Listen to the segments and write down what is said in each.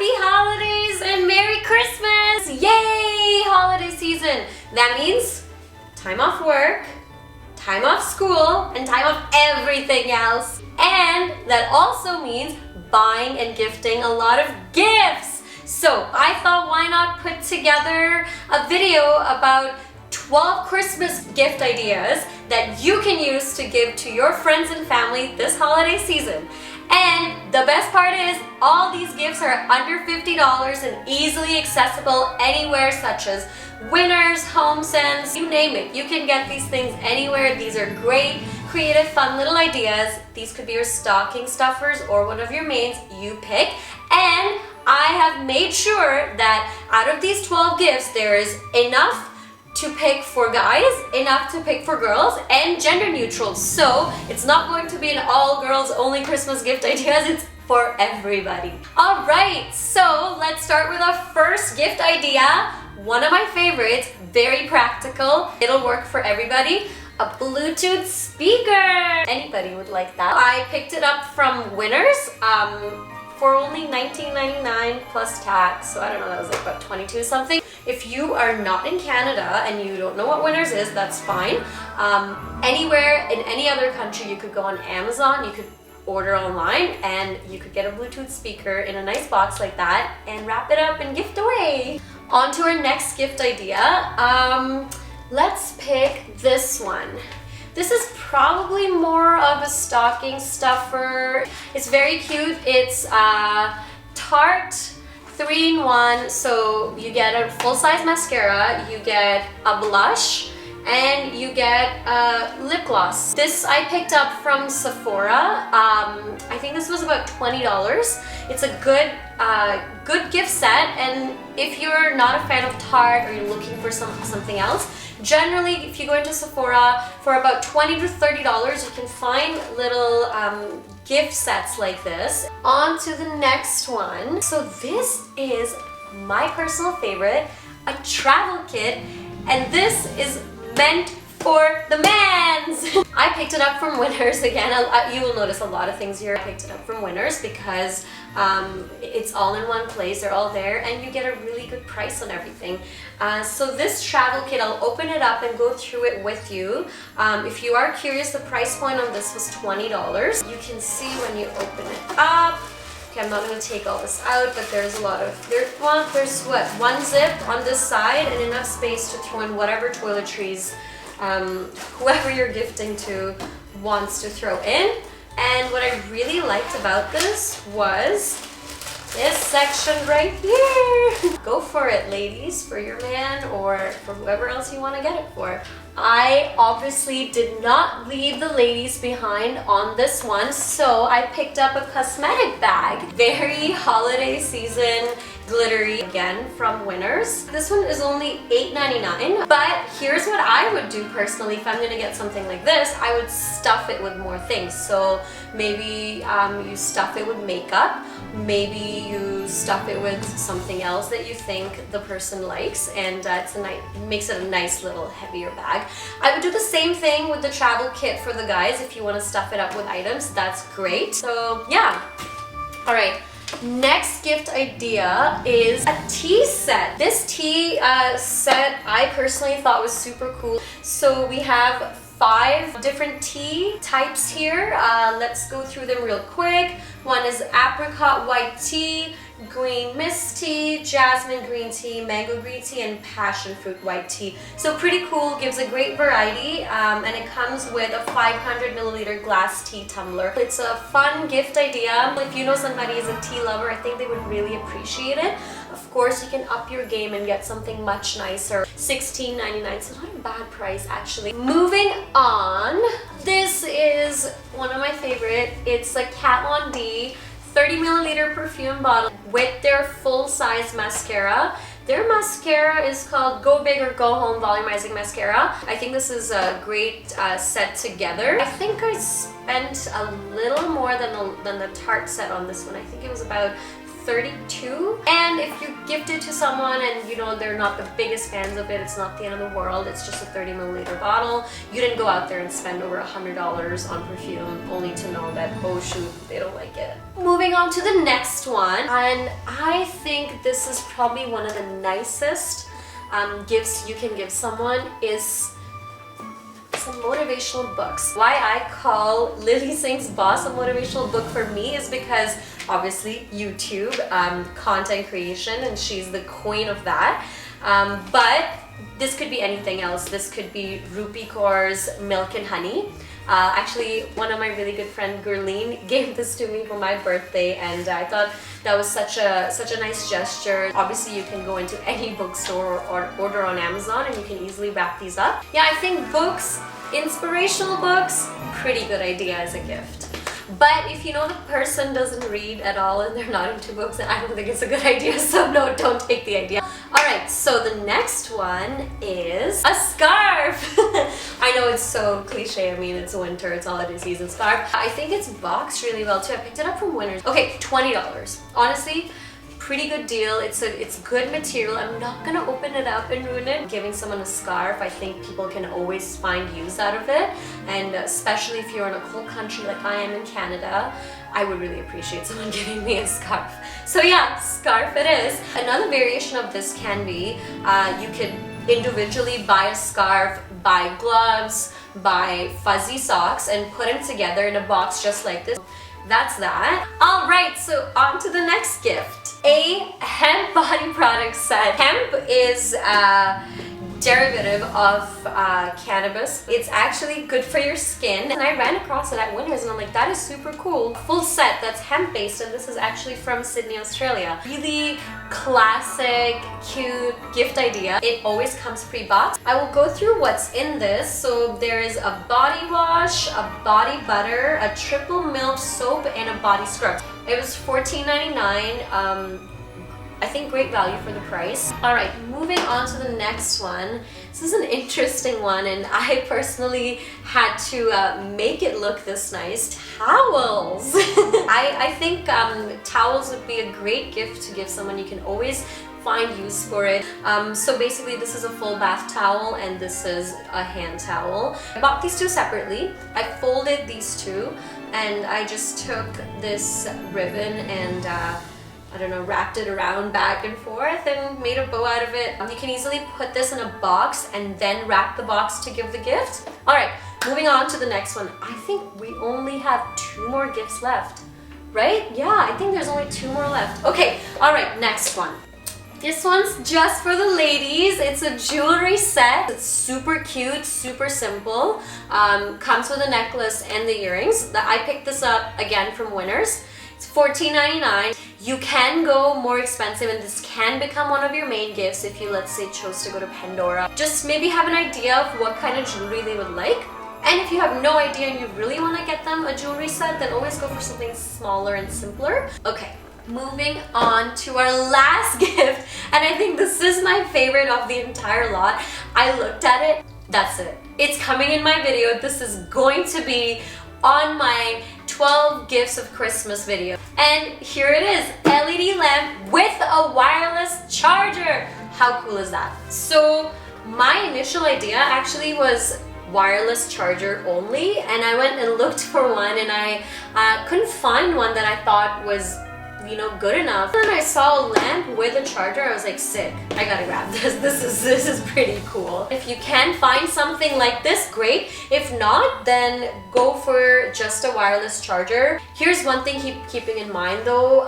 Happy holidays and Merry Christmas! Yay! Holiday season. That means time off work, time off school, and time off everything else. And that also means buying and gifting a lot of gifts. So I thought, why not put together a video about 12 Christmas gift ideas that you can use to give to your friends and family this holiday season. And the best part is, all these gifts are under $50 and easily accessible anywhere, such as Winners, HomeSense, you name it. You can get these things anywhere. These are great, creative, fun little ideas. These could be your stocking stuffers or one of your mains, you pick. And I have made sure that out of these 12 gifts, there is enough to pick for guys, enough to pick for girls, and gender neutral. So it's not going to be an all girls only Christmas gift ideas, it's for everybody. All right, so let's start with our first gift idea. One of my favorites, very practical. It'll work for everybody. A Bluetooth speaker. Anybody would like that. I picked it up from Winners for only $19.99 plus tax. So I don't know, that was like about 22 something. If you are not in Canada and you don't know what Winners is, that's fine. Anywhere in any other country, you could go on Amazon, you could order online, and you could get a Bluetooth speaker in a nice box like that and wrap it up and gift away. On to our next gift idea. Let's pick this one. This is probably more of a stocking stuffer. It's very cute. It's Tarte 3-in-1. So you get a full-size mascara, you get a blush, and you get a lip gloss. This I picked up from Sephora. I think this was about $20. It's a good gift set, and if you're not a fan of Tarte or you're looking for something else, generally if you go into Sephora for about $20 to $30, you can find little gift sets like this. On to the next one. So this is my personal favorite, a travel kit, and this is meant for the mans. I picked it up from Winners again. You will notice a lot of things here. I picked it up from Winners because it's all in one place. They're all there, and you get a really good price on everything. So this travel kit, I'll open it up and go through it with you. If you are curious, the price point on this was $20. You can see when you open it up. Okay, I'm not going to take all this out, but there's a lot of, there's what, one zip on this side and enough space to throw in whatever toiletries whoever you're gifting to wants to throw in. And what I really liked about this was this section right here. Go for it, ladies, for your man or for whoever else you want to get it for. I obviously did not leave the ladies behind on this one, so I picked up a cosmetic bag. Very holiday season, glittery, again from Winners. This one is only $8.99, but here's what I would do personally if I'm gonna get something like this. I would stuff it with more things. So maybe you stuff it with makeup, maybe you stuff it with something else that you think the person likes, and it makes it a nice little heavier bag. I would do the same thing with the travel kit for the guys. If you want to stuff it up with items, that's great. So yeah. All right. Next gift idea is a tea set. This tea set I personally thought was super cool. So we have 5 different tea types here. Let's go through them real quick. One is apricot white tea, green mist tea, jasmine green tea, mango green tea, and passion fruit white tea. So pretty cool, gives a great variety, and it comes with a 500 milliliter glass tea tumbler. It's a fun gift idea. If you know somebody is a tea lover, I think they would really appreciate it. Of course, you can up your game and get something much nicer. $16.99, so not a bad price actually. Moving on, this is one of my favorite. It's a Kat Von D 30 milliliter perfume bottle with their full-size mascara. Their mascara is called Go Big or Go Home Volumizing Mascara. I think this is a great set together. I think I spent a little more than the Tarte set on this one. I think it was about 32. And if you gift it to someone and you know they're not the biggest fans of it, it's not the end of the world, it's just a 30 milliliter bottle. You didn't go out there and spend over $100 on perfume only to know that, oh shoot, they don't like it. Moving on to the next one, and I think this is probably one of the nicest gifts you can give someone, is some motivational books. Why I call Lily Singh's Boss a motivational book for me is because obviously YouTube, content creation, and she's the queen of that. But this could be anything else. This could be Rupi Kaur's Milk and Honey. Actually, one of my really good friend Gurleen gave this to me for my birthday, and I thought that was such a nice gesture. Obviously, you can go into any bookstore or order on Amazon, and you can easily wrap these up. Yeah, I think books, inspirational books, pretty good idea as a gift. But if you know the person doesn't read at all and they're not into books, then I don't think it's a good idea, so no, don't take the idea. Alright, so the next one is a scarf. I know it's so cliche, I mean it's winter, it's holiday season scarf. I think it's boxed really well too. I picked it up from Winners. Okay, $20. Honestly, pretty good deal. It's good material. I'm not gonna open it up and ruin it. Giving someone a scarf, I think people can always find use out of it, and especially if you're in a cold country like I am in Canada, I would really appreciate someone giving me a scarf. So yeah, scarf it is. Another variation of this can be, you could individually buy a scarf, buy gloves, buy fuzzy socks, and put them together in a box just like this. That's that. Alright, so on to the next gift. A hemp body product set. Hemp is a derivative of cannabis. It's actually good for your skin, and I ran across it at Winners and I'm like, that is super cool. Full set that's hemp-based, and this is actually from Sydney, Australia. Really classic, cute gift idea. It always comes pre-boxed. I will go through what's in this. So there is a body wash, a body butter, a triple milk soap, and a body scrub. It was $14.99. I think great value for the price. Alright, moving on to the next one. This is an interesting one, and I personally had to make it look this nice. Towels! I think towels would be a great gift to give someone. You can always find use for it. So basically this is a full bath towel and this is a hand towel. I bought these two separately. I folded these two and I just took this ribbon and I don't know, wrapped it around back and forth and made a bow out of it. You can easily put this in a box and then wrap the box to give the gift. Alright, moving on to the next one. I think we only have 2 more gifts left, right? Yeah, I think there's only 2 more left. Okay, alright, next one. This one's just for the ladies. It's a jewelry set. It's super cute, super simple. Comes with a necklace and the earrings. I picked this up again from Winners. It's $14.99. You can go more expensive and this can become one of your main gifts if you, let's say, chose to go to Pandora. Just maybe have an idea of what kind of jewelry they would like. And if you have no idea and you really want to get them a jewelry set, then always go for something smaller and simpler. Okay, moving on to our last gift. And I think this is my favorite of the entire lot. I looked at it, that's it. It's coming in my video. This is going to be on my 12 gifts of Christmas video. And here it is, LED lamp with a wireless charger. How cool is that? So my initial idea actually was wireless charger only, and I went and looked for one and I couldn't find one that I thought was, you know, good enough. Then I saw a lamp with a charger. I was like, sick, I gotta grab this. This is pretty cool. If you can find something like this, great. If not, then go for just a wireless charger. Here's one thing keeping in mind though,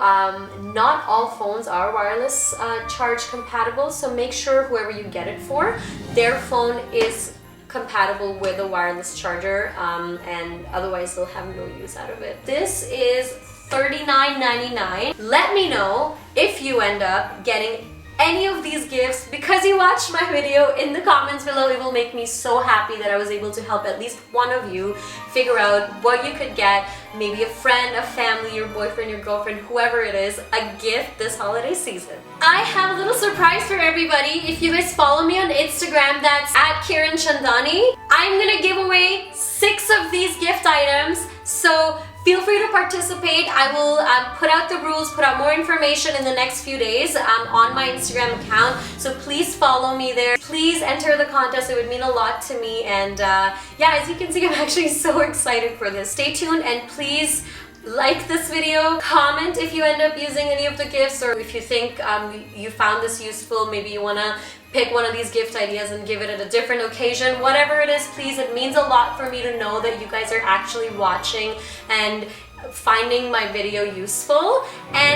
not all phones are wireless charge compatible, so make sure whoever you get it for, their phone is compatible with a wireless charger, and otherwise they'll have no use out of it. This is $39.99. Let me know if you end up getting any of these gifts because you watched my video in the comments below. It will make me so happy that I was able to help at least one of you figure out what you could get, maybe a friend, a family, your boyfriend, your girlfriend, whoever it is, a gift this holiday season. I have a little surprise for everybody. If you guys follow me on Instagram, that's at Kiran Chandani. I'm gonna give away 6 of these gift items. So Feel free to participate. I will put out the rules, put out more information in the next few days on my Instagram account. So please follow me there. Please enter the contest. It would mean a lot to me. And yeah, as you can see, I'm actually so excited for this. Stay tuned and please like this video, comment if you end up using any of the gifts, or if you think you found this useful, maybe you want to pick one of these gift ideas and give it at a different occasion. Whatever it is, please, it means a lot for me to know that you guys are actually watching and finding my video useful. And